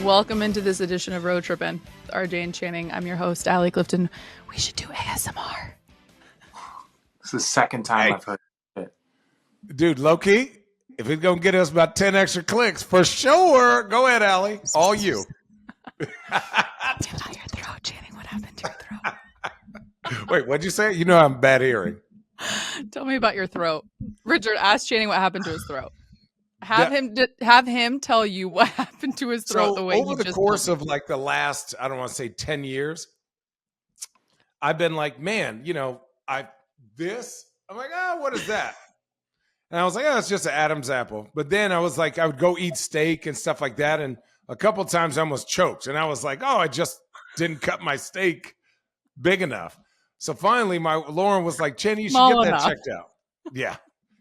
Welcome into this edition of Road Trippin with RJ and Channing. I'm your host, Allie Clifton. We should do ASMR. It's the second time I've heard it. Dude, low-key, if it's going to get us about 10 extra clicks, for sure. Go ahead, Allie. All you. Tell me your throat, Channing. What happened to your throat? Wait, what'd you say? You know I'm bad hearing. Tell me about your throat. Richard, ask Channing what happened to his throat. Have him tell you what happened to his throat. So over the course of like the last, I don't want to say 10 years, I've been like, man, I'm like, what is that? And I was like, it's just an Adam's apple. But then I was like, I would go eat steak and stuff like that. And a couple of times I almost choked. And I was like, I just didn't cut my steak big enough. So finally, Lauren was like, Chenny, you should get that checked out. Yeah.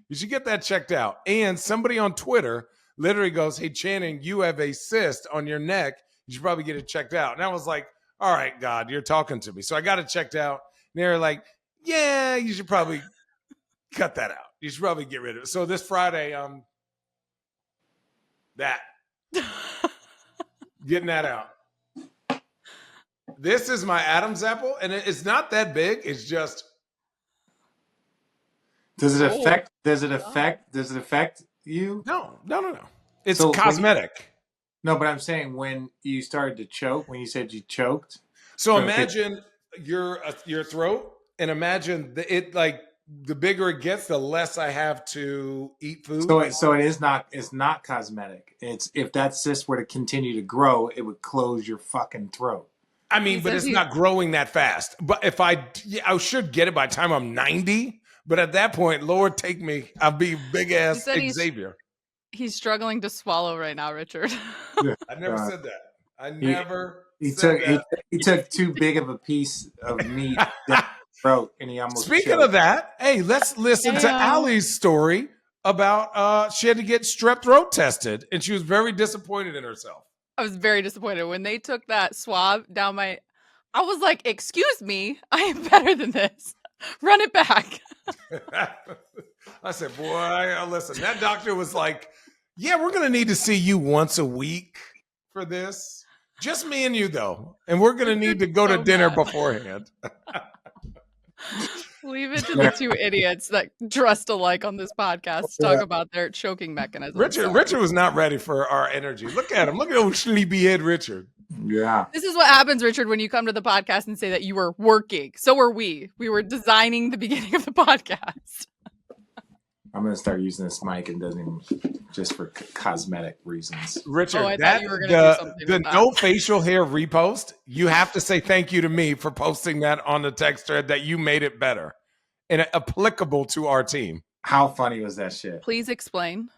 You should get that checked out. And somebody on Twitter literally goes, hey, Channing, you have a cyst on your neck. You should probably get it checked out. And I was like, all right, God, you're talking to me. So I got it checked out. And they were like, yeah, you should probably cut that out. You should probably get rid of it. So this Friday, getting that out. This is my Adam's apple. And it's not that big. It's just. Does it affect you? No. It's cosmetic. No, but I'm saying when you started to choke, when you said you choked. So imagine your throat, and imagine the bigger it gets, the less I have to eat food. So it's not cosmetic. It's if that cyst were to continue to grow, it would close your fucking throat. I mean, but it's not growing that fast. But if I should get it by the time I'm 90. But at that point, Lord, take me. I'll be big ass Xavier. He's struggling to swallow right now, Richard. I never said that. I never. He took too big of a piece of meat down the throat, and he almost. Speaking choked. of that, hey, let's listen to Allie's story about she had to get strep throat tested, and she was very disappointed in herself. I was very disappointed when they took that swab down my. I was like, "Excuse me, I am better than this. Run it back." I said, boy, listen, that doctor was like, yeah, we're going to need to see you once a week for this. Just me and you, though. And we're going to need to go to dinner beforehand. Leave it to the two idiots that dressed alike on this podcast to talk about their choking mechanism. Richard was not ready for our energy. Look at him. Look at old sleepyhead Richard. Yeah. This is what happens, Richard, when you come to the podcast and say that you were working. So were we. We were designing the beginning of the podcast. I'm going to start using this mic and doesn't even just for cosmetic reasons. Richard, I thought you were going to do something the with that. no facial hair repost, you have to say thank you to me for posting that on the text thread that you made it better and applicable to our team. How funny was that shit? Please explain.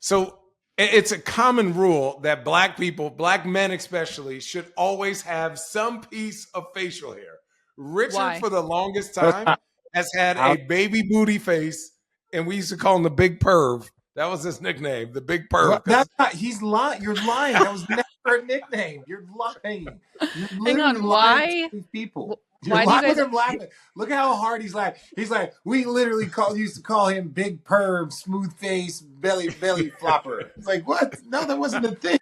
So it's a common rule that black people, black men especially, should always have some piece of facial hair. Richard, for the longest time, has had a baby booty face, and we used to call him the Big Perv. That was his nickname, the Big Perv. That's not. He's lying. You're lying. That was never a nickname. You're lying. Hang on. Why? People. Why do you guys? Look at him laughing. Look how hard he's laughing. He's like, we literally used to call him Big Perv, smooth face, belly flopper. It's like, what? No, that wasn't a thing.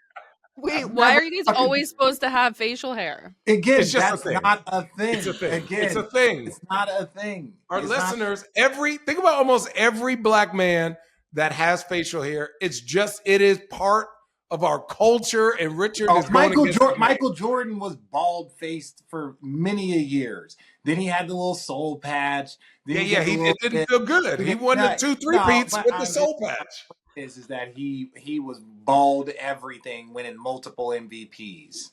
Wait, why are you guys always supposed to have facial hair? Again, It's just that's a thing. not a thing. It's a thing. Again, It's a thing. It's not a thing. Our It's listeners, think about almost every black man that has facial hair. It is part of our culture, and Richard is going against Michael Jordan was bald faced for many a years. Then he had the little soul patch. It didn't feel good. He won the 2-3-peats with the soul patch. Is that he was bald everything, winning multiple MVPs.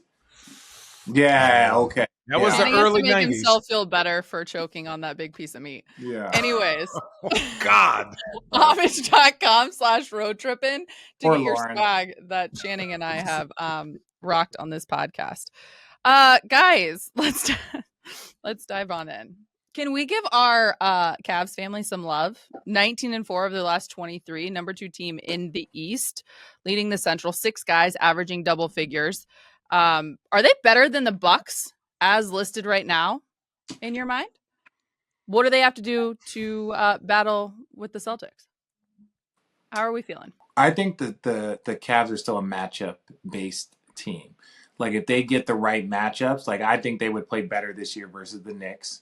Yeah, okay. That was the early 90s. To make himself feel better for choking on that big piece of meat. Yeah. Anyways. Oh, God. Homage.com/roadtrippin to Poor get your Lauren. swag that Channing and I have rocked on this podcast. Guys, let's dive on in. Can we give our Cavs family some love? 19-4 of their last 23, number 2 team in the East, leading the Central. 6 guys averaging double figures. Are they better than the Bucks as listed right now, in your mind? What do they have to do to battle with the Celtics? How are we feeling? I think that the Cavs are still a matchup based team. Like if they get the right matchups, like I think they would play better this year versus the Knicks.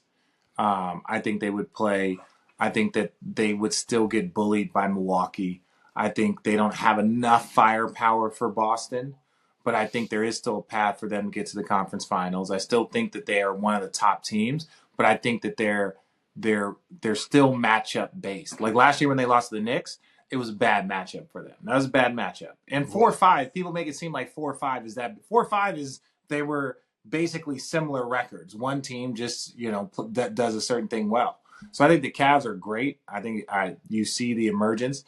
I think they would play. I think that they would still get bullied by Milwaukee. I think they don't have enough firepower for Boston, but I think there is still a path for them to get to the conference finals. I still think that they are one of the top teams, but I think that they're still matchup based. Like last year when they lost to the Knicks, it was a bad matchup for them. That was a bad matchup. And 4-5, people make it seem like 4-5 is that 4-5 is they were basically similar records. One team just, that does a certain thing well. So I think the Cavs are great. I think you see the emergence,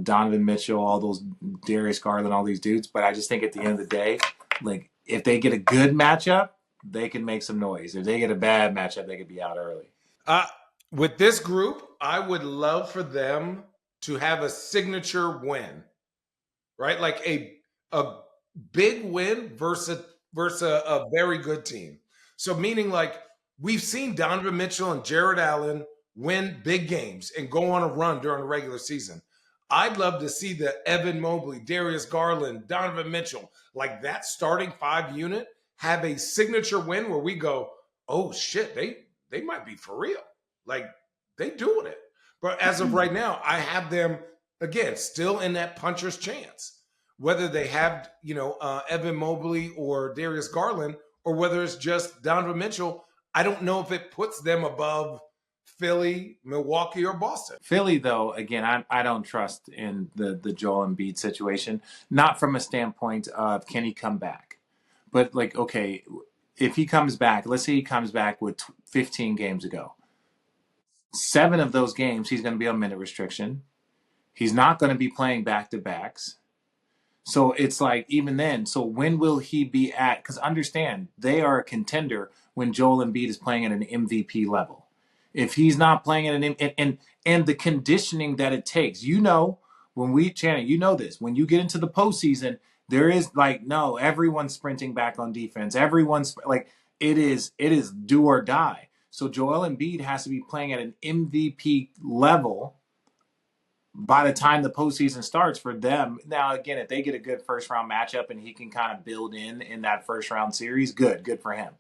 Donovan Mitchell, all those Darius Garland, all these dudes. But I just think at the end of the day, like if they get a good matchup, they can make some noise. If they get a bad matchup, they could be out early. With this group, I would love for them to have a signature win, right? Like a big win versus a very good team. So meaning like we've seen Donovan Mitchell and Jared Allen win big games and go on a run during the regular season. I'd love to see the Evan Mobley, Darius Garland, Donovan Mitchell, like that starting 5 unit have a signature win where we go, oh shit, they might be for real. Like they doing it. But as of right now, I have them, again, still in that puncher's chance. Whether they have, Evan Mobley or Darius Garland, or whether it's just Donovan Mitchell, I don't know if it puts them above Philly, Milwaukee, or Boston. Philly, though, again, I don't trust in the Joel Embiid situation. Not from a standpoint of can he come back. But, like, okay, if he comes back, let's say he comes back with 15 games ago. 7 of those games, he's going to be on minute restriction. He's not going to be playing back-to-backs. So it's like, even then, so when will he be at? Because understand, they are a contender when Joel Embiid is playing at an MVP level. If he's not playing at an and the conditioning that it takes, when we, Channing, you know this, when you get into the postseason, there is like, no, everyone's sprinting back on defense. Everyone's like, it is do or die. So Joel Embiid has to be playing at an MVP level by the time the postseason starts for them. Now, again, if they get a good first-round matchup and he can kind of build in that first-round series, good for him.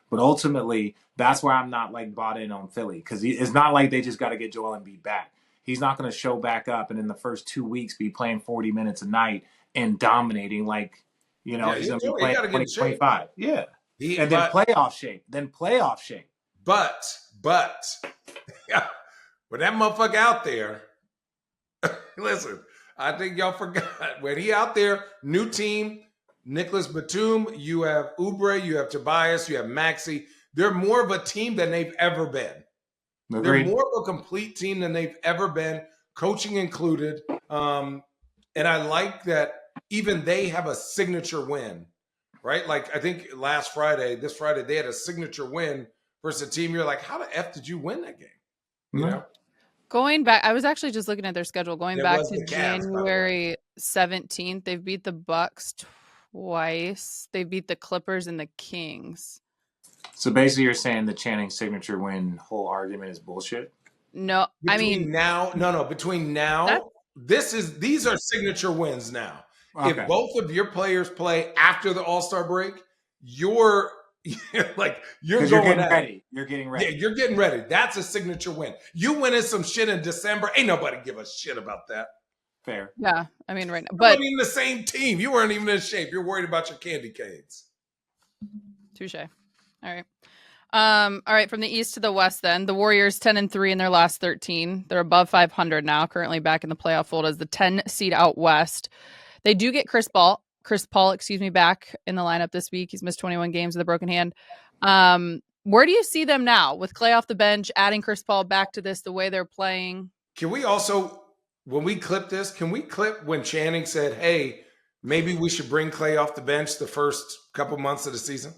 But ultimately, that's why I'm not like bought in on Philly because it's not like they just got to get Joel Embiid back. He's not going to show back up and in the first 2 weeks be playing 40 minutes a night and dominating like, he's going to be playing 20-25. Yeah. Then playoff shape. But when that motherfucker out there, listen, I think y'all forgot. When he out there, new team, Nicholas Batum, you have Oubre, you have Tobias, you have Maxey. They're more of a team than they've ever been. Agreed. They're more of a complete team than they've ever been, coaching included. And I like that even they have a signature win, right? Like I think this Friday, they had a signature win versus a team. You're like, how the F did you win that game? You know? Going back, I was actually just looking at their schedule. Going back to Cavs, January 17th, they've beat the Bucks twice. They beat the Clippers and the Kings. So basically you're saying the Channing signature win whole argument is bullshit? No, between now, these are signature wins now. Okay. If both of your players play after the All-Star break, you're getting ready. You're getting ready. Yeah, you're getting ready. That's a signature win. You winning some shit in December, ain't nobody give a shit about that. Fair. Yeah, I mean, right now, but you weren't even the same team. You weren't even in shape. You're worried about your candy canes. Touche. All right. All right. From the East to the West, then the Warriors 10-3 in their last 13. They're above 500 now, currently back in the playoff fold as the 10 seed out West. They do get Chris Paul, back in the lineup this week. He's missed 21 games with a broken hand. Where do you see them now with Clay off the bench, adding Chris Paul back to this, the way they're playing? Can we also, when we clip this, when Channing said, hey, maybe we should bring Clay off the bench the first couple months of the season?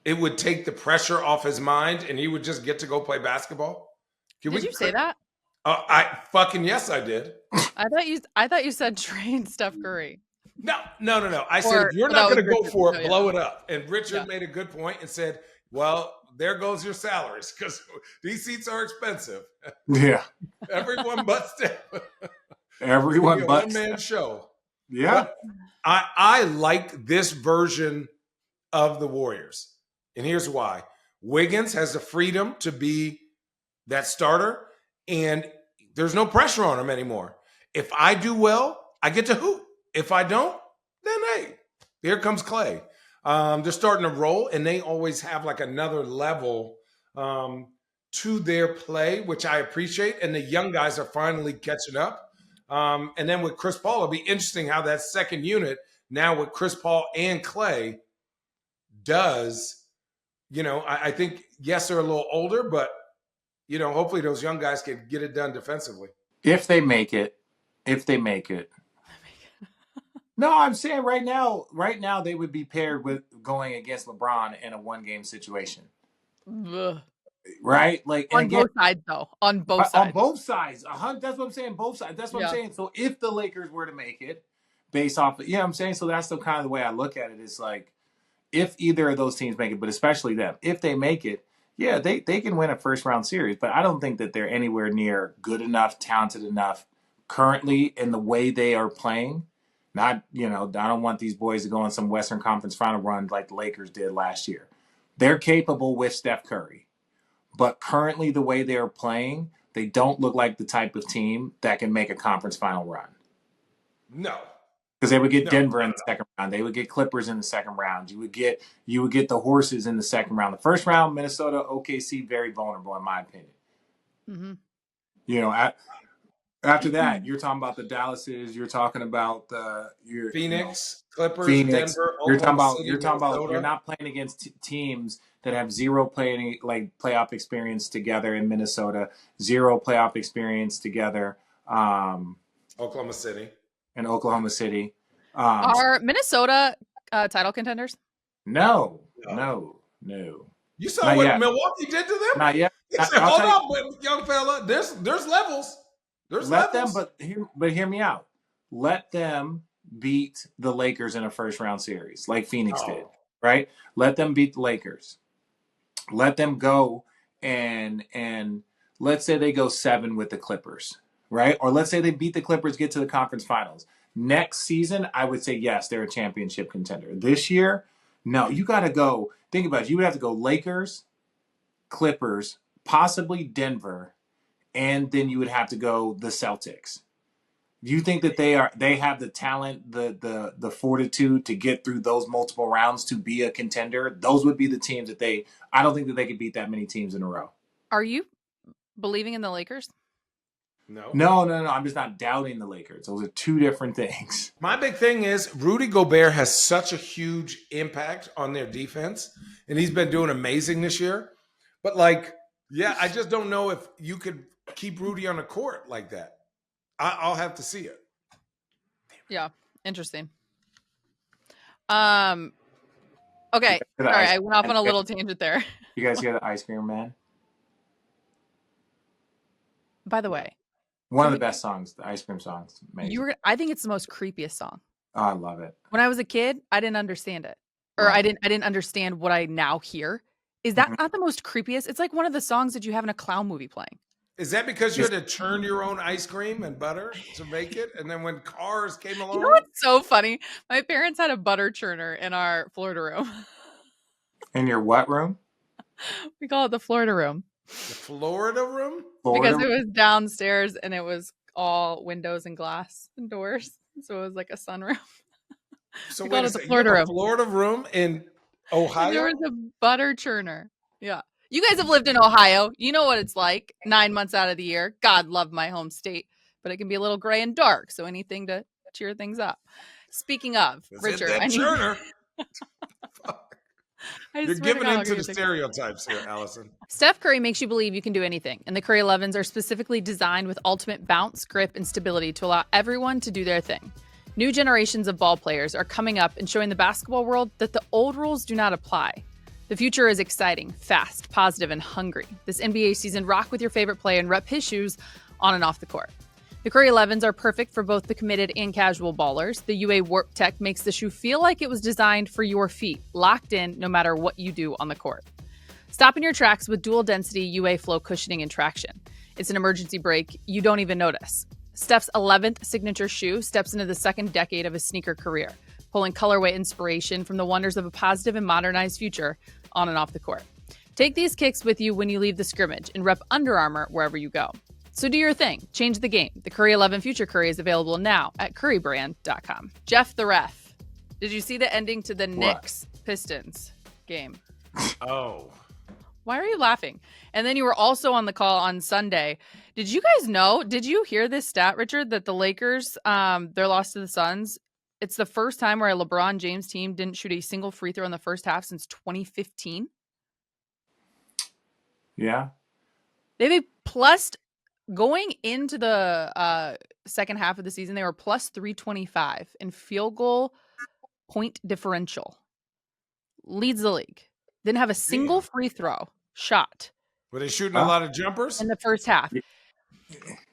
It would take the pressure off his mind and he would just get to go play basketball. Did you say that? Yes, I did. I thought you said trade Steph Curry. No. I said, if you're not going to go for it, blow it up. And Richard made a good point and said, well, there goes your salaries because these seats are expensive. Yeah. Everyone but Steph. Everyone but one-man show. Yeah. I like this version of the Warriors. And here's why. Wiggins has the freedom to be that starter, and there's no pressure on him anymore. If I do well, I get to hoop. If I don't, then hey, here comes Clay. They're starting to roll, and they always have like another level to their play, which I appreciate. And the young guys are finally catching up. And then with Chris Paul, it'll be interesting how that second unit now with Chris Paul and Clay does. I think, yes, they're a little older, but, hopefully those young guys can get it done defensively. If they make it. No, I'm saying right now they would be paired with going against LeBron in a 1-game situation. Ugh. Right? Like both sides, though. On both sides. On both sides. That's what I'm saying. Both sides. That's what I'm saying. So if the Lakers were to make it based off of, I'm saying, so that's the kind of the way I look at it. It's like, if either of those teams make it, but especially them, if they make it, they can win a first-round series. But I don't think that they're anywhere near good enough, talented enough currently in the way they are playing. Not, I don't want these boys to go on some Western Conference final run like the Lakers did last year. They're capable with Steph Curry. But currently the way they're playing, they don't look like the type of team that can make a conference final run. No. Because they would get Denver in the second round. They would get Clippers in the second round. You would get the Horses in the second round. The first round, Minnesota, OKC, very vulnerable in my opinion. Mm-hmm. After that, you're talking about the Dallases. You're talking about your Phoenix, Clippers, Phoenix. Denver. You're talking Minnesota. about you're not playing against teams that have zero playoff experience together in Minnesota, zero playoff experience together. Oklahoma City. In Oklahoma City. Are Minnesota title contenders? No. You saw what Milwaukee did to them? Not yet. Hold on, young fella. There's levels. But hear me out. Let them beat the Lakers in a first-round series like Phoenix did, right? Let them beat the Lakers. Let them go and let's say they go 7 with the Clippers. Right? Or let's say they beat the Clippers, get to the conference finals. Next season, I would say, yes, they're a championship contender. This year, no. You got to go. Think about it. You would have to go Lakers, Clippers, possibly Denver, and then you would have to go the Celtics. Do you think that they have the talent, the fortitude to get through those multiple rounds to be a contender? Those would be the teams that I don't think that they could beat that many teams in a row. Are you believing in the Lakers? No. I'm just not doubting the Lakers. Those are two different things. My big thing is Rudy Gobert has such a huge impact on their defense, and he's been doing amazing this year. But I just don't know if you could keep Rudy on the court like that. I'll have to see it. Yeah, interesting. Okay, sorry, I went off on a little tangent there. You guys hear the Ice Cream Man? By the way. One of the best songs, the Ice Cream songs. I think it's the most creepiest song. Oh, I love it. When I was a kid, I didn't understand it. Or I didn't understand what I now hear. Is that not the most creepiest? It's like one of the songs that you have in a clown movie playing. Is that because you had to churn your own ice cream and butter to make it? And then when cars came along? You know what's so funny? My parents had a butter churner in our Florida room. In your what room? We call it the Florida room. The Florida room? Because it was downstairs and it was all windows and glass and doors. So it was like a sunroom. So we called it the Florida room. Florida room in Ohio? And there was a butter churner. Yeah. You guys have lived in Ohio. You know what it's like 9 months out of the year. God love my home state. But it can be a little gray and dark. So anything to cheer things up. Speaking of, Richard. Churner? You're giving into the stereotypes here, Allison. Steph Curry makes you believe you can do anything, and the Curry 11s are specifically designed with ultimate bounce, grip, and stability to allow everyone to do their thing. New generations of ball players are coming up and showing the basketball world that the old rules do not apply. The future is exciting, fast, positive, and hungry. This NBA season, rock with your favorite player and rep his shoes on and off the court. The Curry 11s are perfect for both the committed and casual ballers. The UA Warp Tech makes the shoe feel like it was designed for your feet, locked in no matter what you do on the court. Stop in your tracks with dual density UA Flow cushioning and traction. It's an emergency brake you don't even notice. Steph's 11th signature shoe steps into the second decade of his sneaker career, pulling colorway inspiration from the wonders of a positive and modernized future on and off the court. Take these kicks with you when you leave the scrimmage and rep Under Armour wherever you go. So do your thing. Change the game. The Curry 11 Future Curry is available now at currybrand.com. Jeff the ref. Did you see the ending to the Knicks Pistons game? Oh. Why are you laughing? And then you were also on the call on Sunday. Did you guys know? Did you hear this stat, Richard, that the Lakers, their loss to the Suns, it's the first time where a LeBron James team didn't shoot a single free throw in the first half since 2015? Yeah. They've plus, going into the second half of the season, they were plus 325 in field goal point differential. Leads the league. Didn't have a single free throw shot. Were they shooting a lot of jumpers? In the first half.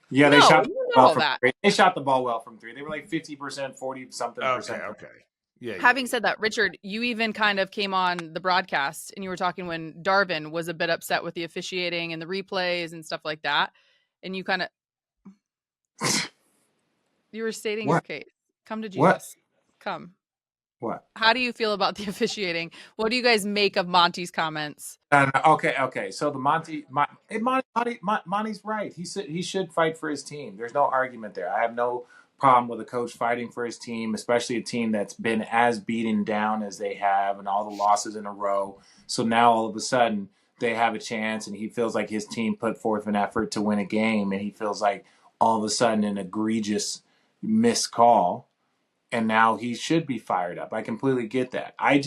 Yeah, they shot the ball from that. three. They shot the ball well from three. They were like 50%, 40-something percent. Okay. Yeah. Having said that, Richard, you even kind of came on the broadcast and you were talking when Darvin was a bit upset with the officiating and the replays and stuff like that. And you kind of, you were stating your case. Come to Jesus. What? Come. What? How do you feel about the officiating? What do you guys make of Monty's comments? Okay. So the Monty's right. He should fight for his team. There's no argument there. I have no problem with a coach fighting for his team, especially a team that's been as beaten down as they have and all the losses in a row. So now all of a sudden they have a chance and he feels like his team put forth an effort to win a game and he feels like all of a sudden an egregious missed call. And now he should be fired up. I completely get that. I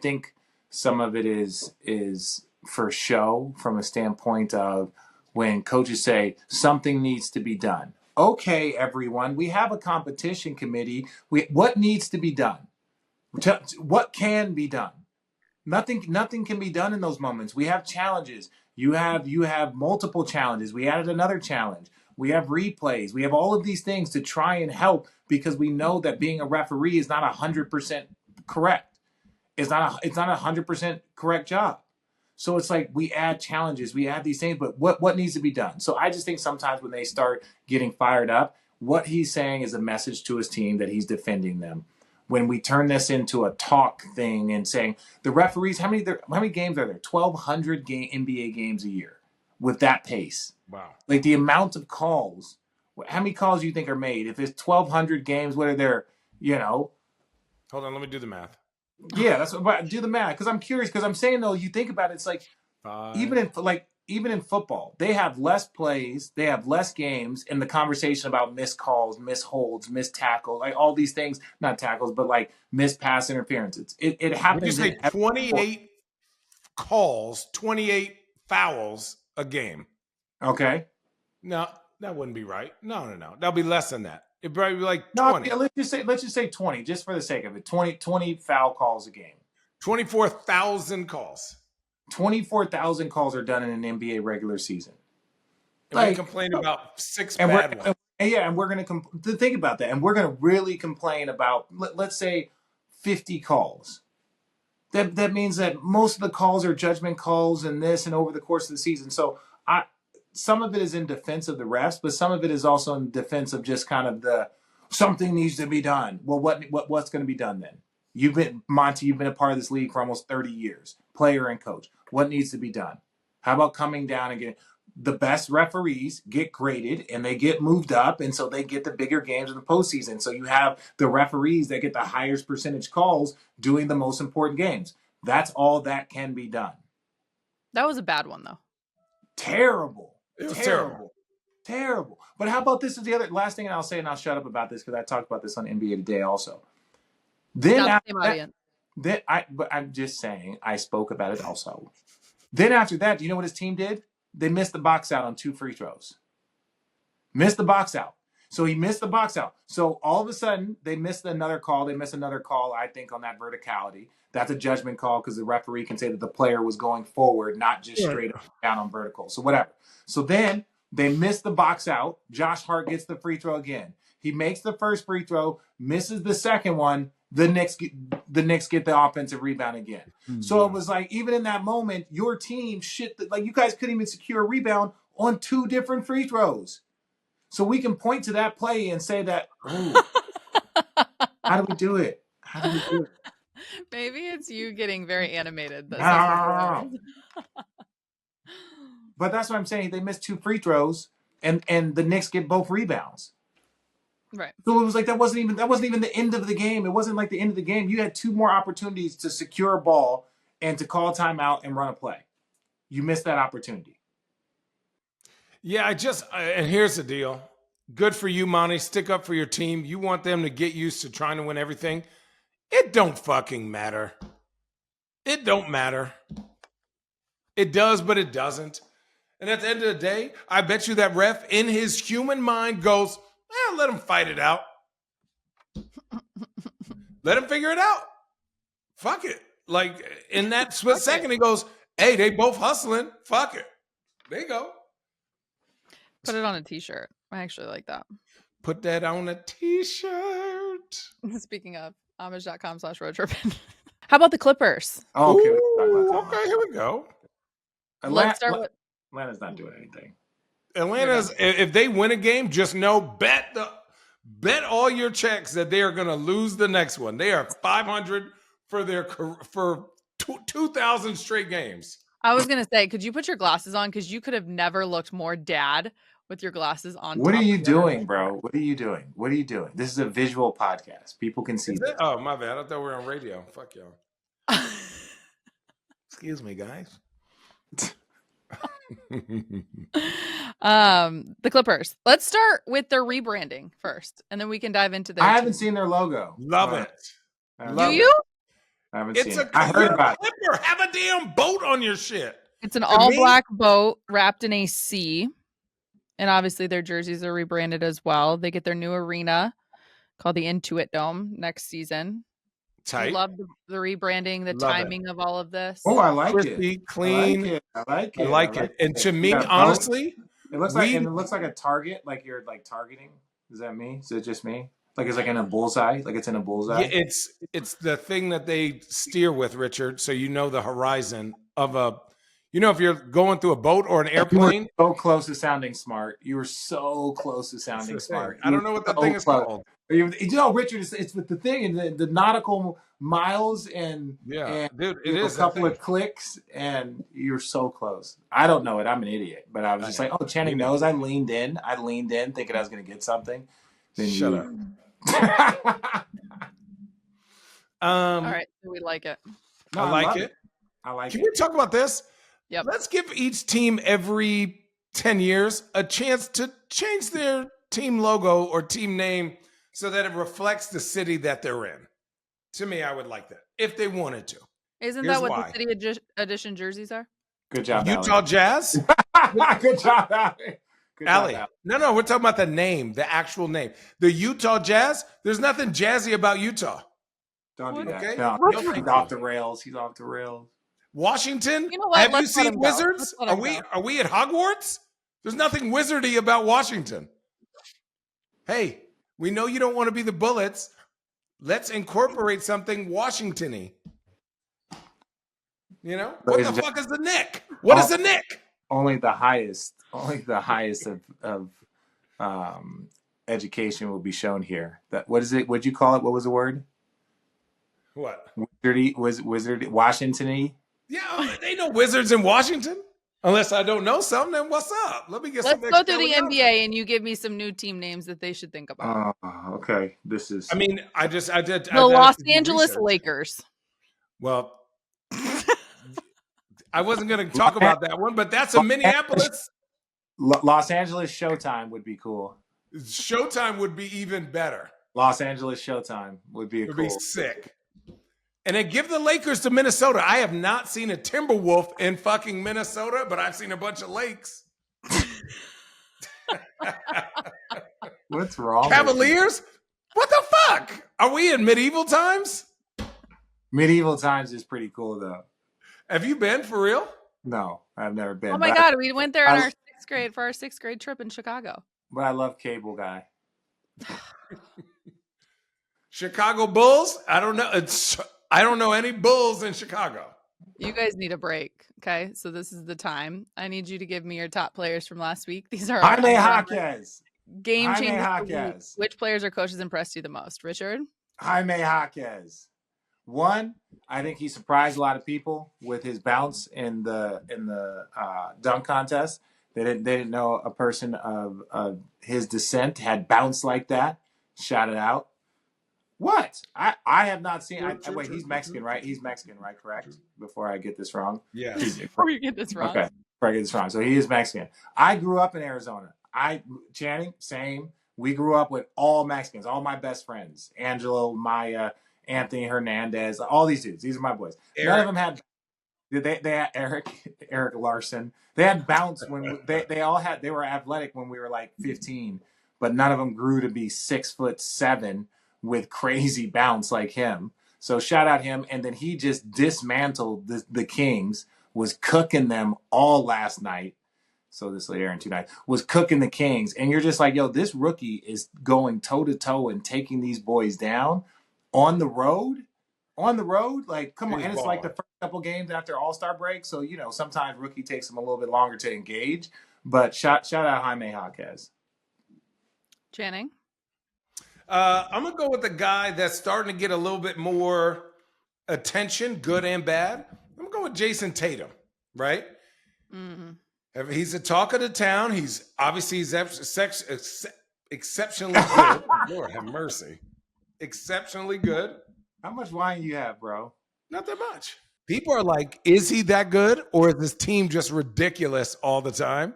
think some of it is for show from a standpoint of when coaches say something needs to be done. Okay, everyone, we have a competition committee. What needs to be done? What can be done? Nothing can be done in those moments. We have challenges. You have multiple challenges. We added another challenge. We have replays. We have all of these things to try and help because we know that being a referee is not 100% correct. It's not a 100% correct job. So it's like we add challenges, we add these things, but what needs to be done? So I just think sometimes when they start getting fired up, what he's saying is a message to his team that he's defending them. When we turn this into a talk thing and saying the referees, how many games are there? 1,200 NBA games a year with that pace. Wow. like the amount of calls, how many calls do you think are made? If it's 1,200 games, what are there, Hold on, let me do the math. Yeah, that's what, do the math. Because I'm curious, because I'm saying, though, you think about it, it's like, even in football, they have less plays, they have less games, and the conversation about missed calls, missed holds, missed tackles, like all these things, not tackles, but like missed pass interference. It happens. You say 28 calls, 28 fouls a game. Okay. No, that wouldn't be right. No. That'll be less than that. It'd probably be like 20. No, let's just say 20, just for the sake of it. 20 foul calls a game. 24,000 calls. 24,000 calls are done in an NBA regular season. And we complain about 6 bad ones. And we're going to think about that. And we're going to really complain about, let's say, 50 calls. That means that most of the calls are judgment calls and this and over the course of the season. So some of it is in defense of the refs, but some of it is also in defense of just kind of something needs to be done. Well, what's going to be done then? Monty, you've been a part of this league for almost 30 years, player and coach. What needs to be done? How about coming down and getting the best referees get graded and they get moved up, and so they get the bigger games in the postseason. So you have the referees that get the highest percentage calls doing the most important games. That's all that can be done. That was a bad one, though. Terrible. It was terrible. But how about this is the other last thing, and I'll say, and I'll shut up about this because I talked about this on NBA Today also. But I'm just saying, I spoke about it also. Then after that, do you know what his team did? They missed the box out on 2 free throws. Missed the box out. So he missed the box out. So all of a sudden, they missed another call. They missed another call, I think, on that verticality. That's a judgment call because the referee can say that the player was going forward, not just straight up down on vertical. So whatever. So then they missed the box out. Josh Hart gets the free throw again. He makes the first free throw, misses the second one. The Knicks get the offensive rebound again. Mm-hmm. So it was like, even in that moment, your team you guys couldn't even secure a rebound on 2 different free throws. So we can point to that play and say that, oh, how do we do it? How do we do it? Maybe it's you getting very animated. That No. But that's what I'm saying. They missed 2 free throws, and the Knicks get both rebounds. Right. So it was like that wasn't even the end of the game. It wasn't like the end of the game. You had 2 more opportunities to secure a ball and to call a timeout and run a play. You missed that opportunity. Yeah, and here's the deal. Good for you, Monty. Stick up for your team. You want them to get used to trying to win everything. It don't fucking matter. It don't matter. It does, but it doesn't. And at the end of the day, I bet you that ref in his human mind goes, let him fight it out. Let him figure it out. Fuck it. Like in that split second, he goes, hey, they both hustling. Fuck it. There you go. Put it on a t-shirt. I actually like that. Put that on a t-shirt. Speaking of, homage.com/roadtrippin. How about the Clippers? Oh, okay. Okay, here we go. Let's start with Atlanta's not doing anything. Atlanta's, if they win a game, just know, bet all your checks that they are going to lose the next one. They are 500 for 2,000 straight games. I was going to say, could you put your glasses on? Because you could have never looked more dad with your glasses on. What are you doing, bro? What are you doing? What are you doing? This is a visual podcast. People can see this. Oh, my bad. I thought we were on radio. Fuck y'all. Excuse me, guys. The Clippers. Let's start with their rebranding first, and then we can dive into their I haven't seen their logo. Love it. Do you? I haven't seen it. I heard about it. Have a damn boat on your shit. It's an all-black boat wrapped in a C. And obviously their jerseys are rebranded as well. They get their new arena called the Intuit Dome next season. Tight. I love the rebranding, the timing of all of this. Oh, I like Crispy, it. Clean. I like it. I like it. And to me, honestly, it looks like a target, like you're like targeting. Is that me? Is it just me? Like it's like in a bullseye? Like it's in a bullseye? Yeah, it's the thing that they steer with, Richard, so you know the horizon of if you're going through a boat or an airplane. You were so close to sounding smart. You were so close to sounding smart. I don't know what that thing is called. Richard, it's with the thing and the nautical miles and dude, it is a couple of clicks and you're so close. I don't know it. I'm an idiot, but I was just like, Channing knows. I leaned in thinking I was going to get something. Then Shut up. All right, we like it. No, I like it. Can we talk about this? Yep. Let's give each team every 10 years a chance to change their team logo or team name so that it reflects the city that they're in. To me, I would like that if they wanted to. Isn't that what the city edition jerseys are? Good job, Utah Allie. Jazz? Good job, Allie. Allie. No, we're talking about the name, the actual name. The Utah Jazz, there's nothing jazzy about Utah. Don't do that. Okay? No, he's off the rails. He's off the rails. Washington? You know what? Have Let's you let seen him go. Wizards? Let's let him Are we at Hogwarts? There's nothing wizardy about Washington. Hey, we know you don't want to be the Bullets. Let's incorporate something Washington-y. You know? What the fuck is the Knick? What is the Knick? Only the highest of education will be shown here. That what is it? What'd you call it? What was the word? What? Wizard Washington-y? Yeah, they know wizards in Washington. Unless I don't know something, then what's up? Let's go through the NBA and you give me some new team names that they should think about. Okay. This is. I mean, I did. The Los Angeles Lakers. Well, I wasn't going to talk about that one, but that's a Minneapolis. Los Angeles Showtime would be cool. Showtime would be even better. Los Angeles Showtime would be be sick. And then give the Lakers to Minnesota. I have not seen a Timberwolf in fucking Minnesota, but I've seen a bunch of lakes. What's wrong? Cavaliers? What the fuck? Are we in medieval times? Medieval times is pretty cool, though. Have you been for real? No, I've never been. Oh my God, we went there in our sixth grade trip in Chicago. But I love Cable Guy. Chicago Bulls? I don't know. I don't know any Bulls in Chicago. You guys need a break, okay? So this is the time. I need you to give me your top players from last week. These are Jaime Jaquez. Game Jaime changer. Jaquez. Which players or coaches impressed you the most? Richard? Jaime Jaquez. One, I think he surprised a lot of people with his bounce in the dunk contest. They didn't know a person of his descent had bounced like that. Shout it out. What? I have not seen. Wait, he's Mexican, right? He's Mexican, right? Correct. Before I get this wrong. Yes. Before you get this wrong. Okay. Before I get this wrong. So he is Mexican. I grew up in Arizona. Channing, same. We grew up with all Mexicans, all my best friends. Angelo, Maya, Anthony Hernandez, all these dudes. These are my boys. Eric. None of them had they had Eric Larson. They had bounce when they were athletic when we were like 15, but none of them grew to be 6'7" with crazy bounce like him. So shout out him. And then he just dismantled the Kings, was cooking them all last night. So this later in 2 nights was cooking the Kings. And you're just like, yo, this rookie is going toe to toe and taking these boys down on the road. Like, come on. And it's like the first couple games after All-Star break. So, sometimes rookie takes them a little bit longer to engage. But shout out Jaime Jaquez. Channing? I'm going to go with the guy that's starting to get a little bit more attention, good and bad. I'm going to go with Jayson Tatum, right? Mm-hmm. He's the talk of the town. He's obviously exceptionally good. Lord have mercy. Exceptionally good. How much wine you have, bro? Not that much. People are like, is he that good? Or is this team just ridiculous all the time?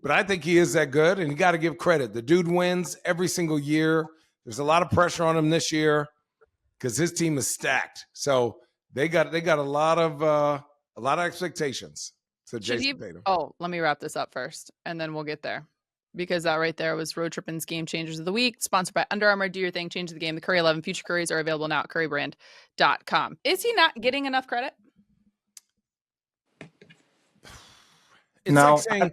But I think he is that good, and you got to give credit. The dude wins every single year. There's a lot of pressure on him this year because his team is stacked. So they got a lot of expectations. So Jayson Tatum. Oh, let me wrap this up first, and then we'll get there. Because that right there was Road Trippin's Game Changers of the Week, sponsored by Under Armour. Do your thing, change the game. The Curry 11 Future Curries are available now at currybrand.com. Is he not getting enough credit? It's like saying,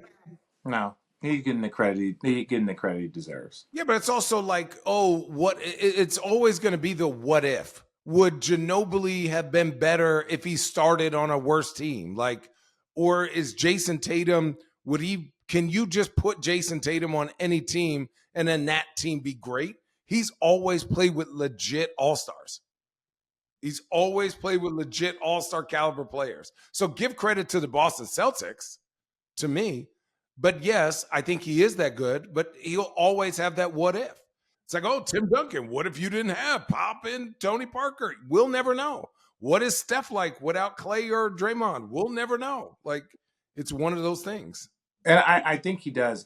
no. He's getting the credit. He's getting the credit he deserves. Yeah, but it's also like, it's always going to be the what if. Would Ginobili have been better if he started on a worse team? Like, or is Jayson Tatum, can you just put Jayson Tatum on any team and then that team be great? He's always played with legit all-stars. He's always played with legit all-star caliber players. So give credit to the Boston Celtics, to me. But yes, I think he is that good, but he'll always have that what if. It's like, oh, Tim Duncan, what if you didn't have Pop and Tony Parker? We'll never know. What is Steph like without Clay or Draymond? We'll never know. Like, it's one of those things. And I think he does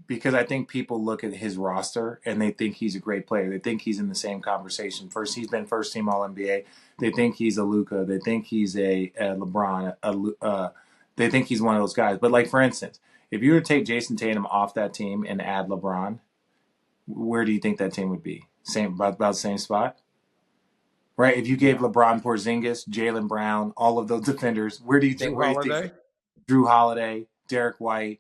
because I think people look at his roster and they think he's a great player. They think he's in the same conversation. He's been first team All NBA. They think he's a Luka. They think he's a LeBron. They think he's one of those guys. But like, for instance, if you were to take Jayson Tatum off that team and add LeBron, where do you think that team would be? About the same spot? Right? If you gave LeBron, Porzingis, Jaylen Brown, all of those defenders, where do you think? Drew Holiday, Derek White.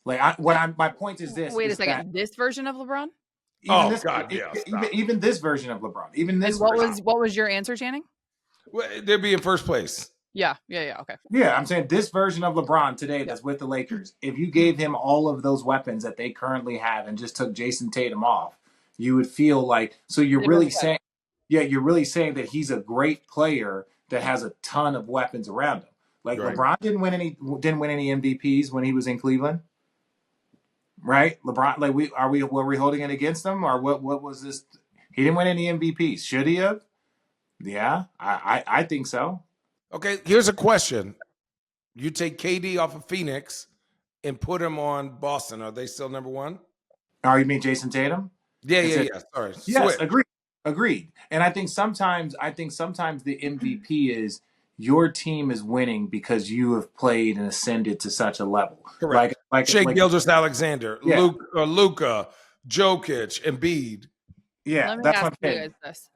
Like, my point is this. Wait a second. This version of LeBron? Even this version of LeBron. Even this. What was your answer, Channing? Well, they'd be in first place. Yeah. Okay. Yeah, I'm saying this version of LeBron today that's with the Lakers, if you gave him all of those weapons that they currently have and just took Jayson Tatum off, you would feel like, so you're really saying that he's a great player that has a ton of weapons around him. Like, right. LeBron didn't win any MVPs when he was in Cleveland. Right? LeBron, were we holding it against him, or what was this? He didn't win any MVPs. Should he have? Yeah, I think so. Okay, here's a question. You take KD off of Phoenix and put him on Boston. Are they still number one? Oh, you mean Jayson Tatum? Yeah. Sorry. Yes, agreed. And I think sometimes the MVP is your team is winning because you have played and ascended to such a level. Correct. Like Shai Gilgeous-Alexander, yeah. Luka, Jokic, Embiid. Yeah, let me that's ask what I'm saying. You guys this.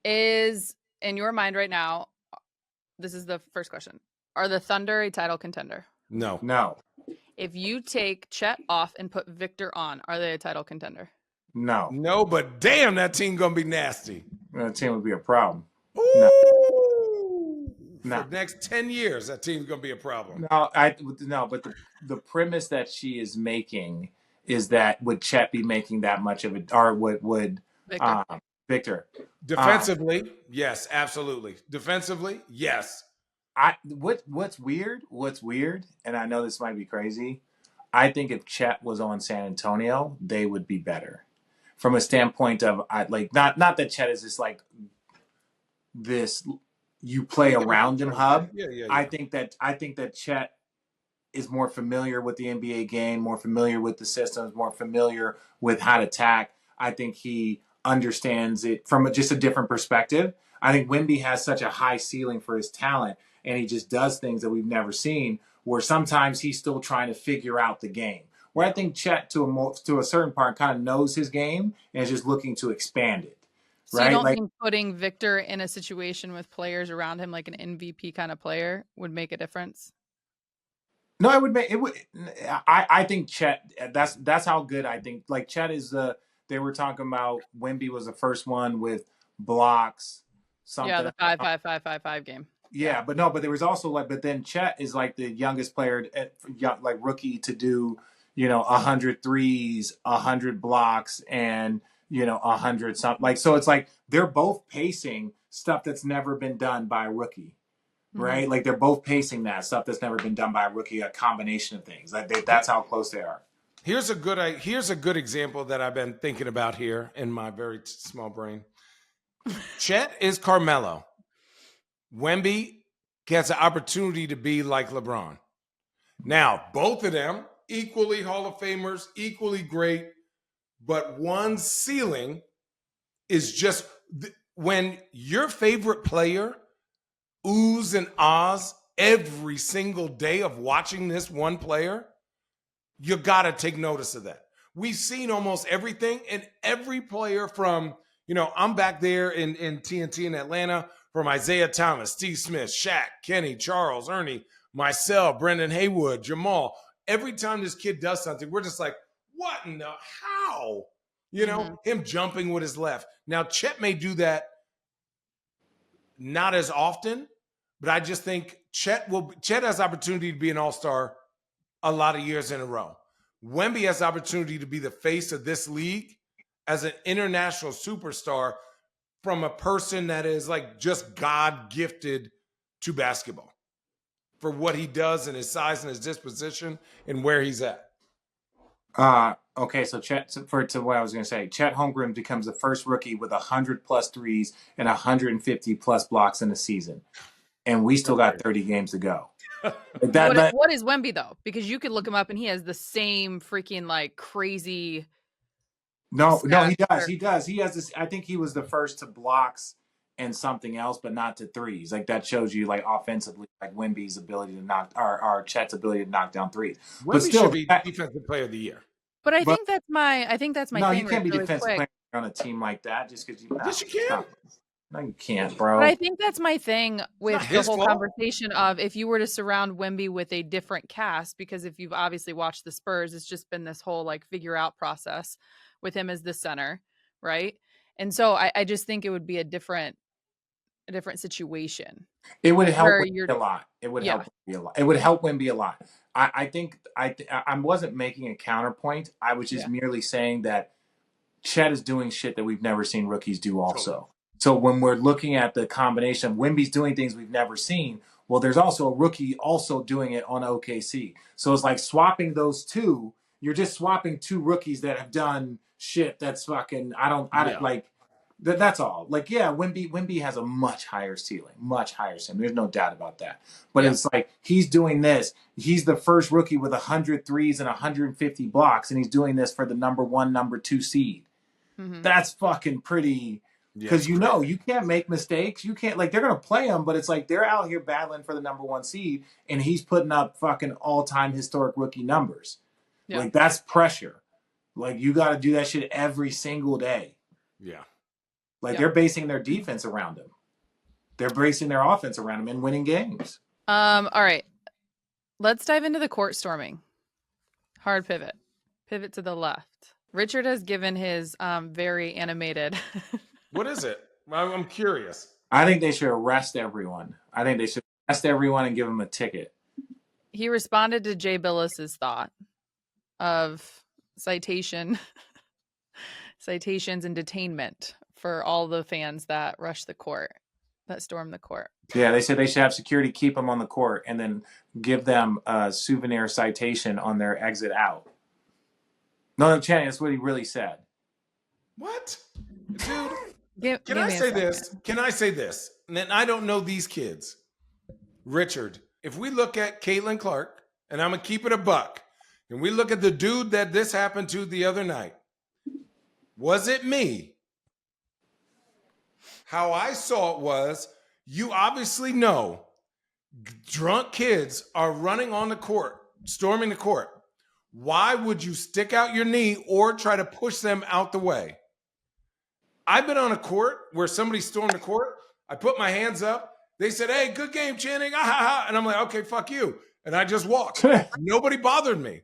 Is, in your mind right now, this is the first question. Are the Thunder a title contender? No. If you take Chet off and put Victor on, are they a title contender? No, but damn, that team going to be nasty. That team would be a problem. Ooh. For the next 10 years, that team's going to be a problem. But the premise that she is making is that would Chet be making that much of it, or would Victor. Victor? Defensively, yes, absolutely. Defensively, yes. What's weird, and I know this might be crazy. I think if Chet was on San Antonio, they would be better. From a standpoint of not that Chet is just like this you play around him hub. Yeah. I think that Chet is more familiar with the NBA game, more familiar with the systems, more familiar with how to attack. I think he understands it from just a different perspective. I think Wemby has such a high ceiling for his talent, and he just does things that we've never seen, where sometimes he's still trying to figure out the game. Where I think Chet, to a certain part, kind of knows his game and is just looking to expand it. So right? you don't think putting Victor in a situation with players around him, like an MVP kind of player, would make a difference? No, it would make it would. I think Chet. That's how good I think. Like Chet is the. They were talking about Wemby was the first one with blocks. Something. Yeah, the 5-5-5-5-5 game. Yeah, but there was also but then Chet is like the youngest player, like rookie, to do 100 threes, 100 blocks, and 100 something. Like, so it's like they're both pacing stuff that's never been done by a rookie. Right? Like they're both pacing that stuff that's never been done by a rookie, a combination of things. Like that's how close they are. Here's a good example that I've been thinking about here in my very small brain. Chet is Carmelo. Wemby gets an opportunity to be like LeBron. Now, both of them equally Hall of Famers, equally great, but one's ceiling is just when your favorite player oohs and ahs every single day of watching this one player, you got to take notice of that. We've seen almost everything, and every player from, I'm back there in TNT in Atlanta, from Isaiah Thomas, Steve Smith, Shaq, Kenny, Charles, Ernie, myself, Brendan Haywood, Jamal. Every time this kid does something, we're just like, what in the how? Him jumping with his left. Now, Chet may do that not as often, but I just think Chet has opportunity to be an all-star a lot of years in a row. Wemby has opportunity to be the face of this league as an international superstar from a person that is like just God gifted to basketball for what he does and his size and his disposition and where he's at. Okay, so Chet, to what I was going to say, Chet Holmgren becomes the first rookie with 100+ threes and 150+ blocks in a season, and we still got 30 games to go. What is Wemby though? Because you could look him up and he has the same freaking like crazy. No, he does. He has this. I think he was the first to blocks and something else, but not to threes. Like that shows you, like offensively, like Wemby's ability to knock, or Chet's ability to knock down threes. Wemby but still, should be defensive player of the year. But I think that's my. No, you can't be defensive player on a team like that just because you. Yes, you can. No, you can't, bro. But I think that's my thing with the whole conversation of if you were to surround Wemby with a different cast, because if you've obviously watched the Spurs, it's just been this whole like figure out process with him as the center, right? And so I just think it would be a different situation. It would help Wemby a lot. It would help Wemby a lot. It would help Wemby a lot. I think I wasn't making a counterpoint. I was just merely saying that Chet is doing shit that we've never seen rookies do also. Totally. So when we're looking at the combination of Wemby's doing things we've never seen, well, there's also a rookie also doing it on OKC. So it's like swapping those two. You're just swapping two rookies that have done shit that's fucking, that's all. Like, yeah, Wemby has a much higher ceiling. There's no doubt about that. But it's like, he's doing this. He's the first rookie with 100 threes and 150 blocks, and he's doing this for the number 1, number 2 seed. Mm-hmm. That's fucking pretty... Because you can't make mistakes. You can't, like, they're going to play him, but it's like they're out here battling for the number 1 seed, and he's putting up fucking all-time historic rookie numbers. Yeah. Like, that's pressure. Like, you got to do that shit every single day. Yeah. Like, they're basing their defense around him. They're basing their offense around him and winning games. All right. Let's dive into the court storming. Hard pivot. Pivot to the left. Richard has given his very animated... What is it? I'm curious. I think they should arrest everyone. And give them a ticket. He responded to Jay Billis's thought of citations and detainment for all the fans that storm the court. Yeah, they said they should have security keep them on the court and then give them a souvenir citation on their exit out. No, Channing, that's what he really said. What? Dude, Can I say this? Can I say this? And then I don't know these kids. Richard, if we look at Caitlin Clark, and I'm going to keep it a buck, and we look at the dude that this happened to the other night, was it me? How I saw it was, you obviously know drunk kids are running on the court, storming the court. Why would you stick out your knee or try to push them out the way? I've been on a court where somebody stormed the court. I put my hands up. They said, hey, good game, Channing. Ah, ha, ha. And I'm like, okay, fuck you. And I just walked. Nobody bothered me.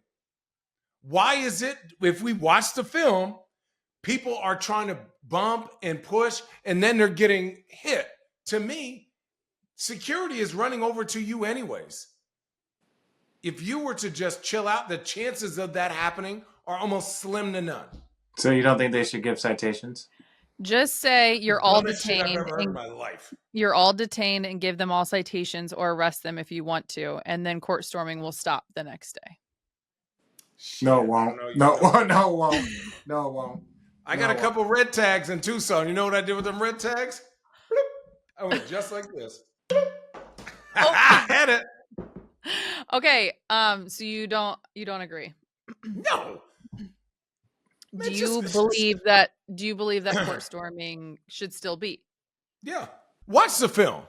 Why is it if we watch the film, people are trying to bump and push, and then they're getting hit? To me, security is running over to you anyways. If you were to just chill out, the chances of that happening are almost slim to none. So you don't think they should give citations? Just say you're all detained. I've ever heard in my life. You're all detained and give them all citations or arrest them if you want to, and then court storming will stop the next day. Shit, no, it won't. No, it won't. No, it won't. I got a couple red tags in Tucson. You know what I did with them red tags? I went just like this. I had it. Okay. So you don't agree? No. Do you believe that court storming should still be? Yeah. Watch the film.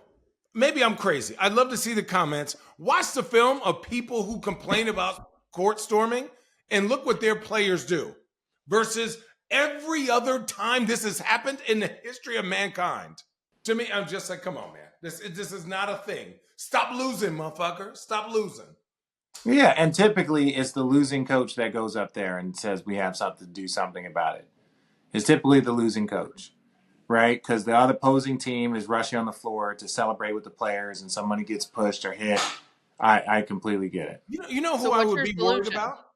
Maybe I'm crazy. I'd love to see the comments. Watch the film of people who complain about court storming and look what their players do versus every other time this has happened in the history of mankind. To me, I'm just like, come on, man. This is not a thing. Stop losing, motherfucker. Stop losing. Yeah, and typically it's the losing coach that goes up there and says we have to do something about it. It's typically the losing coach, right? Because the other opposing team is rushing on the floor to celebrate with the players, and somebody gets pushed or hit. I completely get it. You know who I would be worried about?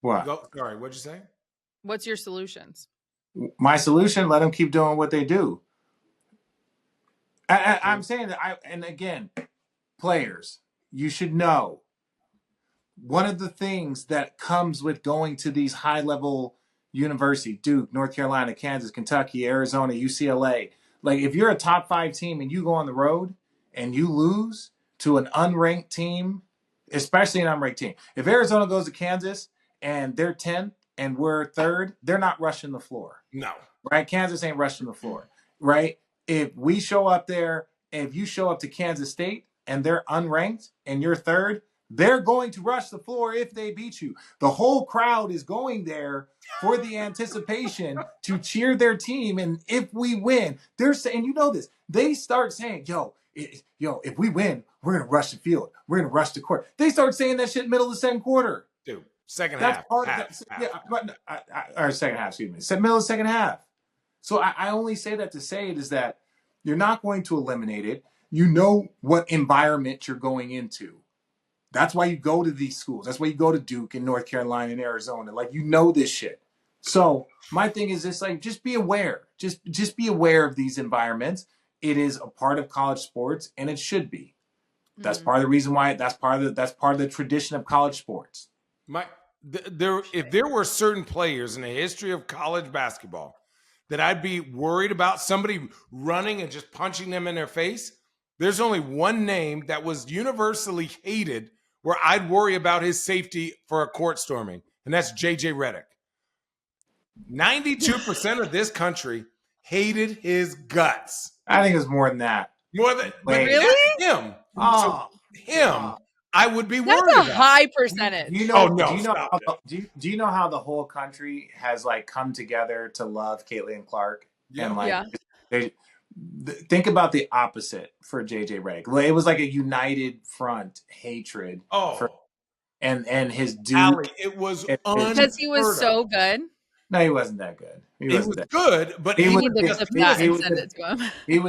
What? Sorry, what'd you say? What's your solutions? My solution: let them keep doing what they do. I'm saying that. And again, players, you should know. One of the things that comes with going to these high-level universities, Duke, North Carolina, Kansas, Kentucky, Arizona, UCLA, like if you're a top 5 team and you go on the road and you lose to an unranked team, especially an unranked team. If Arizona goes to Kansas and they're 10th and we're 3rd, they're not rushing the floor. No. Right? Kansas ain't rushing the floor. Right? If we show up there, if you show up to Kansas State and they're unranked and you're 3rd, they're going to rush the floor if they beat you. The whole crowd is going there for the anticipation to cheer their team. And if we win, they're saying, you know this, they start saying, yo, if we win, we're going to rush the field. We're going to rush the court. They start saying that shit middle of the second quarter. Dude, second That's half. Part of that. Yeah, or second half, excuse me. Middle of the second half. So I only say that to say it is that you're not going to eliminate it. You know what environment you're going into. That's why you go to these schools. That's why you go to Duke and North Carolina and Arizona. Like, you know this shit. So my thing is just like, just be aware. Just be aware of these environments. It is a part of college sports, and it should be. That's part of the reason why. That's part of the tradition of college sports. If there were certain players in the history of college basketball that I'd be worried about somebody running and just punching them in their face, there's only one name that was universally hated where I'd worry about his safety for a court storming, and that's J.J. Redick. 92% of this country hated his guts. I think it's more than that. More than really? Him. I would be worried. That's a high percentage. Do you know how the whole country has like come together to love Caitlin Clark? Yeah. And think about the opposite for JJ Redick. It was like a united front hatred. And his dude. Allie, it was because he was so good. No, he wasn't that good. He was good, but he was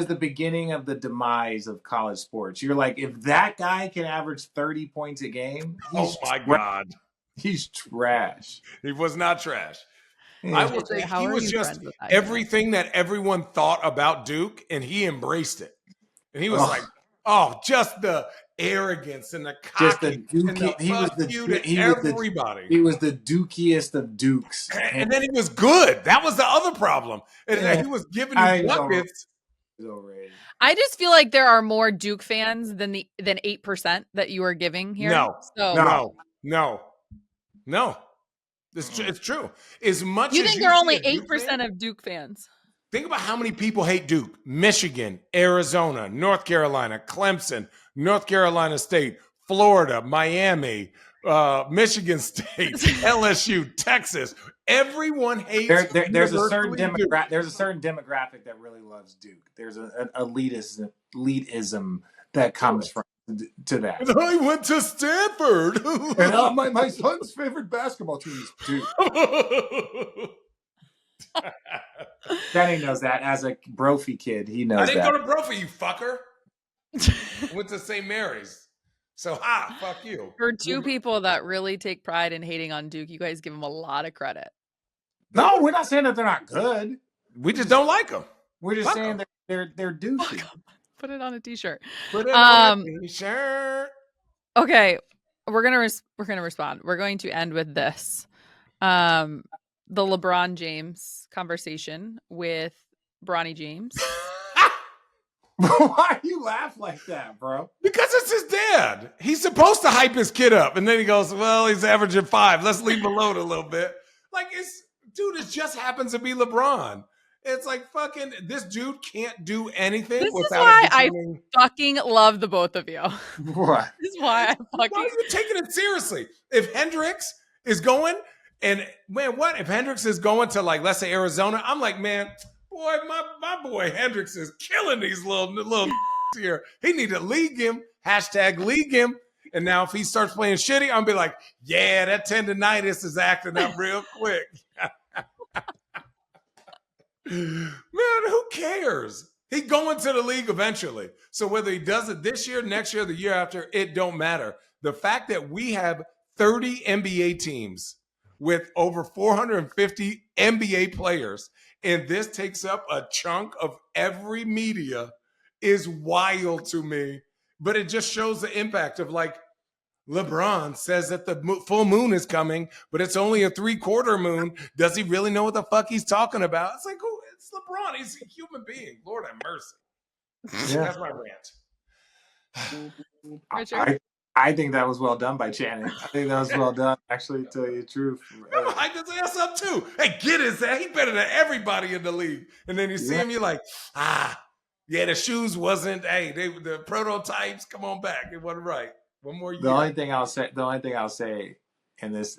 the beginning of the demise of college sports. You're like, if that guy can average 30 points a game, oh my God. He's trash. He was not trash. Yeah. I will say How he are was you just friends with that guy? everything that everyone thought about Duke, and he embraced it. And he was Ugh. like, oh, just the arrogance and the Just the cockiness and the dookie. He was fuck you to he everybody. was the dookiest of dukes. And then he was good. That was the other problem. And Yeah. he was giving I you think buckets. He's overrated. I just feel like there are more Duke fans than 8% that you are giving here. No. It's true. As much You as think there are see only a Duke 8% fan, of Duke fans? think about how many people hate Duke. Michigan, Arizona, North Carolina, Clemson, North Carolina State, Florida, Miami, Michigan State, LSU, Texas. Everyone hates There's a certain Duke. there's a certain demographic that really loves Duke. There's an elitism that comes from to that. And I went to Stanford. And my son's favorite basketball team is Duke. Danny knows that as a Brophy kid. He knows I didn't that. go to Brophy, you fucker. I went to St. Mary's. So, fuck you. For two people that really take pride in hating on Duke, you guys give them a lot of credit. No, we're not saying that they're not good. We just don't like them. We're just saying that they're douchey. Put it on a t-shirt. Put it on a t-shirt. Okay, we're gonna respond. We're going to end with this. The LeBron James conversation with Bronny James. Why do you laugh like that, bro? Because it's his dad. He's supposed to hype his kid up. And then he goes, well, he's averaging 5. Let's leave him alone a little bit. Like, it just happens to be LeBron. It's like fucking, this dude can't do anything. This is why I fucking love the both of you. What? This is why I fucking... Why are you taking it seriously? If Hendricks is going, and man, what? If Hendricks is going to, like, let's say Arizona, I'm like, man, boy, my boy Hendricks is killing these little here. He need to league him. #league him. And now if he starts playing shitty, I'm be like, yeah, that tendonitis is acting up real quick. Man, who cares? He going to the league eventually. So whether he does it this year, next year, the year after, it don't matter. The fact that we have 30 NBA teams with over 450 NBA players, and this takes up a chunk of every media, is wild to me. But it just shows the impact of, like, LeBron says that the full moon is coming, but it's only a 3/4 moon. Does he really know what the fuck he's talking about? It's like, it's LeBron. He's a human being. Lord have mercy. Yeah. That's my rant. I think that was well done by Channing. I think that was well done, actually, to tell you the truth. Hype his ass up, too. Hey, get his ass. He better than everybody in the league. And then you see him, you're like, yeah, the shoes wasn't, the prototypes, come on back. It wasn't right. One more year. The only thing I'll say in this,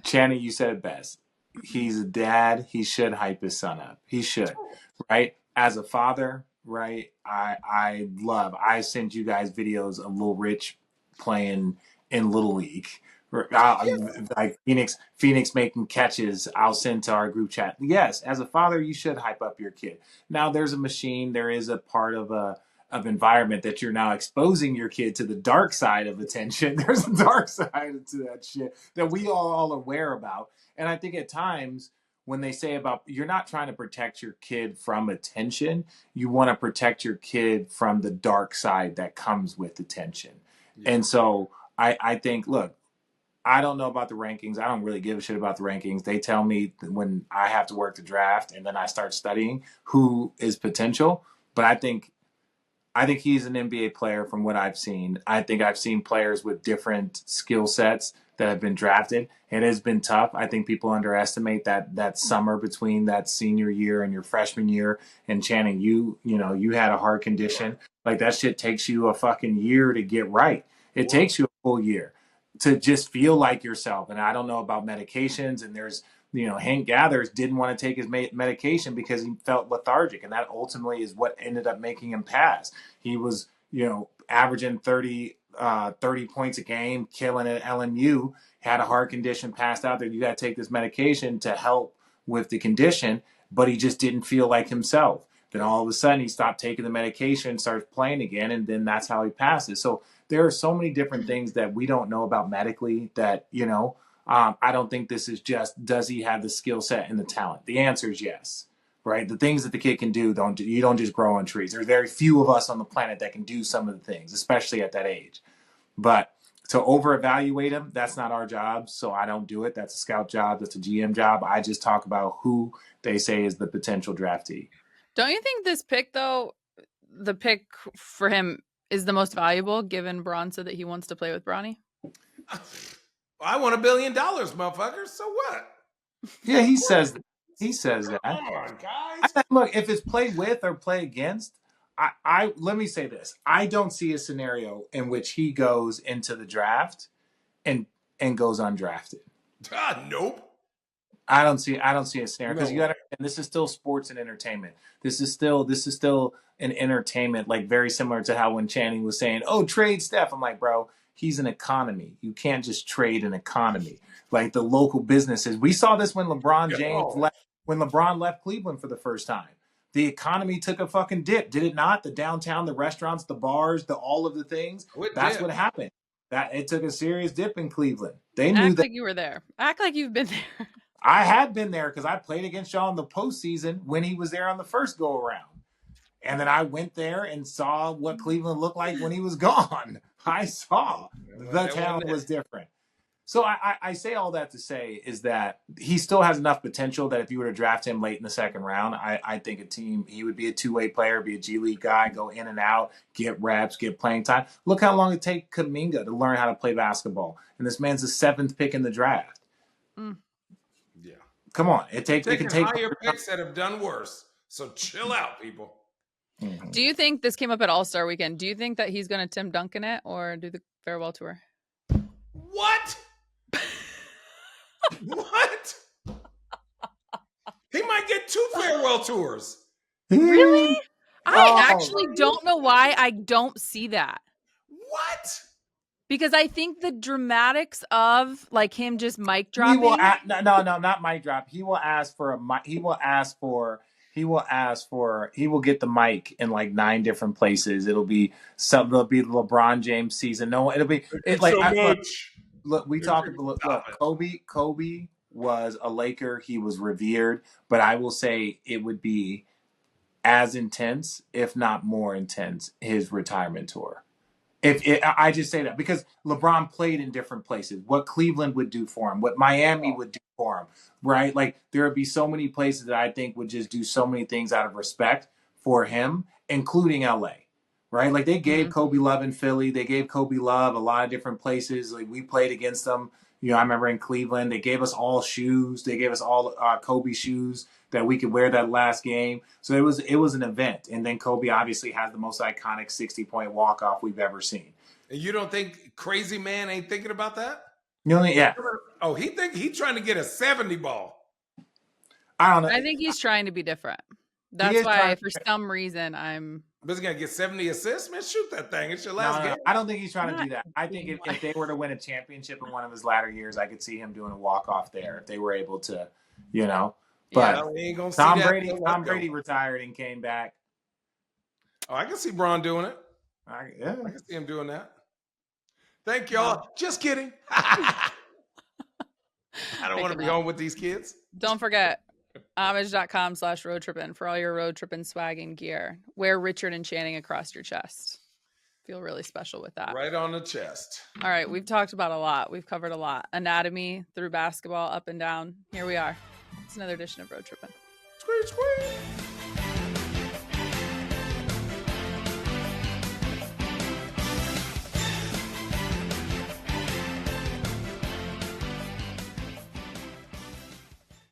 Channing, you said it best. He's a dad. He should hype his son up. He should, right? As a father, right? I sent you guys videos of Lil Rich playing in Little League. Like Phoenix making catches, I'll send to our group chat. Yes, as a father, you should hype up your kid. Now, there's a machine. There is a part of environment that you're now exposing your kid to the dark side of attention. There's a dark side to that shit that we all aware about. And I think at times when they say about you're not trying to protect your kid from attention, you want to protect your kid from the dark side that comes with attention. Yeah. And so I think, look, I don't know about the rankings. I don't really give a shit about the rankings. They tell me when I have to work the draft and then I start studying who is potential. But I think he's an NBA player from what I've seen. I think I've seen players with different skill sets that have been drafted. It has been tough. I think people underestimate that summer between that senior year and your freshman year. And Channing, you had a heart condition. Like, that shit takes you a fucking year to get right. It takes you a full year to just feel like yourself. And I don't know about medications. And there's, Hank Gathers didn't want to take his medication because he felt lethargic. And that ultimately is what ended up making him pass. He was, averaging 30 points a game, killing it at LMU, had a heart condition, passed out there. You got to take this medication to help with the condition, but he just didn't feel like himself. Then all of a sudden he stopped taking the medication, starts playing again, and then that's how he passes. So there are so many different things that we don't know about medically that, I don't think this is just, does he have the skill set and the talent? The answer is yes, right? The things that the kid can do, you don't just grow on trees. There's very few of us on the planet that can do some of the things, especially at that age. But to over-evaluate him, that's not our job, so I don't do it. That's a scout job. That's a GM job. I just talk about who they say is the potential draftee. Don't you think this pick, though, the pick for him is the most valuable, given Bron said that he wants to play with Bronny? I want $1 billion, motherfucker. So what? Yeah, he says that. Come on, guys. Look, if it's play with or play against, I let me say this. I don't see a scenario in which he goes into the draft and goes undrafted. Nope. I don't see a scenario because you got to. And this is still sports and entertainment. This is still an entertainment, like very similar to how when Channing was saying, "Oh, trade Steph." I'm like, bro, he's an economy. You can't just trade an economy. Like the local businesses. We saw this when LeBron James left. When LeBron left Cleveland for the first time, the economy took a fucking dip. Did it not? The downtown, the restaurants, the bars, all of the things. That's what happened. That it took a serious dip in Cleveland. They knew Act that. like you were there. Act like you've been there. I had been there because I played against y'all in the postseason when he was there on the first go around. And then I went there and saw what Cleveland looked like when he was gone. I saw the town was different. So I say all that to say is that he still has enough potential that if you were to draft him late in the second round, I think he would be a two-way player, be a G League guy, go in and out, get reps, get playing time. Look how long it take Kuminga to learn how to play basketball. And this man's the 7th pick in the draft. Mm. Yeah. Come on. It can take higher picks that have done worse. So chill out, people. Mm-hmm. Do you think this came up at All-Star Weekend? Do you think that he's going to Tim Duncan it or do the farewell tour? What? What? He might get 2 farewell tours. Really? I actually don't know why I don't see that. What? Because I think the dramatics of like him just mic dropping. No, not mic drop. He will ask for a mic. He will get the mic in like 9 different places. It'll be LeBron James season. No, it'll be much. Look, Kobe was a Laker. He was revered, but I will say it would be as intense, if not more intense, his retirement tour. I just say that because LeBron played in different places. What Cleveland would do for him, what Miami would do for him, right? Like there would be so many places that I think would just do so many things out of respect for him, including LA. Right? Like they gave Kobe love in Philly. They gave Kobe love a lot of different places. Like we played against them. I remember in Cleveland, they gave us all shoes. They gave us all Kobe shoes that we could wear that last game. So it was an event. And then Kobe obviously has the most iconic 60-point walk-off we've ever seen. And you don't think Crazy Man ain't thinking about that? Yeah. Oh, he's trying to get a 70 ball. I don't know. I think he's trying to be different. That's why for some reason I'm... But he's going to get 70 assists? Man, shoot that thing. It's your last game. I don't think he's trying to do that. I think if they were to win a championship in one of his latter years, I could see him doing a walk-off there if they were able to, But we ain't gonna see Tom that. Brady retired and came back. Oh, I can see Bron doing it. I can see him doing that. Thank y'all. Just kidding. I don't want to be home with these kids. Don't forget, homage.com/road trippin for all your road trippin swag and gear. Wear Richard and Channing across your chest. Feel really special with that. Right on the chest. All right, we've talked about a lot. We've covered a lot. Anatomy through basketball, up and down. Here we are. It's another edition of Road Trippin. Squeeze, squeeze.